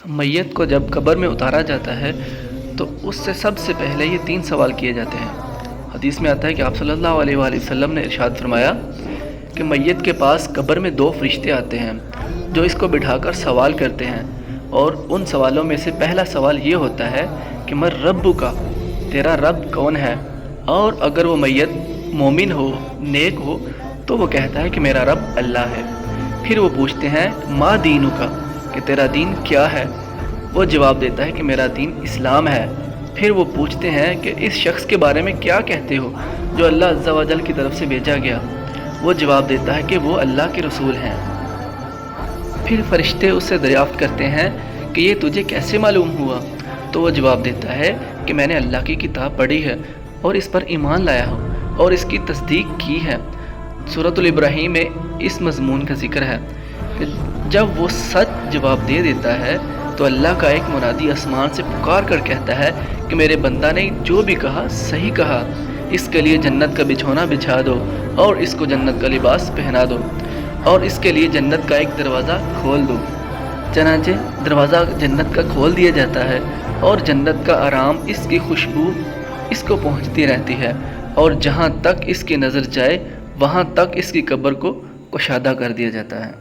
میت کو جب قبر میں اتارا جاتا ہے تو اس سے سب سے پہلے یہ 3 سوال کیے جاتے ہیں۔ حدیث میں آتا ہے کہ آپ صلی اللہ علیہ وآلہ وسلم نے ارشاد فرمایا کہ میت کے پاس قبر میں 2 فرشتے آتے ہیں جو اس کو بٹھا کر سوال کرتے ہیں، اور ان سوالوں میں سے پہلا سوال یہ ہوتا ہے کہ من ربک، تیرا رب کون ہے؟ اور اگر وہ میت مومن ہو، نیک ہو، تو وہ کہتا ہے کہ میرا رب اللہ ہے۔ پھر وہ پوچھتے ہیں ما دینک، کہ تیرا دین کیا ہے؟ وہ جواب دیتا ہے کہ میرا دین اسلام ہے۔ پھر وہ پوچھتے ہیں کہ اس شخص کے بارے میں کیا کہتے ہو جو اللہ عز و جل کی طرف سے بھیجا گیا؟ وہ جواب دیتا ہے کہ وہ اللہ کے رسول ہیں۔ پھر فرشتے اس سے دریافت کرتے ہیں کہ یہ تجھے کیسے معلوم ہوا؟ تو وہ جواب دیتا ہے کہ میں نے اللہ کی کتاب پڑھی ہے اور اس پر ایمان لایا ہوں اور اس کی تصدیق کی ہے۔ سورۃ الابراہیم میں اس مضمون کا ذکر ہے کہ جب وہ سچ جواب دے دیتا ہے تو اللہ کا ایک منادی آسمان سے پکار کر کہتا ہے کہ میرے بندہ نے جو بھی کہا صحیح کہا، اس کے لیے جنت کا بچھونا بچھا دو اور اس کو جنت کا لباس پہنا دو اور اس کے لیے جنت کا ایک دروازہ کھول دو۔ چنانچہ دروازہ جنت کا کھول دیا جاتا ہے اور جنت کا آرام، اس کی خوشبو اس کو پہنچتی رہتی ہے، اور جہاں تک اس کی نظر جائے وہاں تک اس کی قبر کو کشادہ کر دیا جاتا ہے۔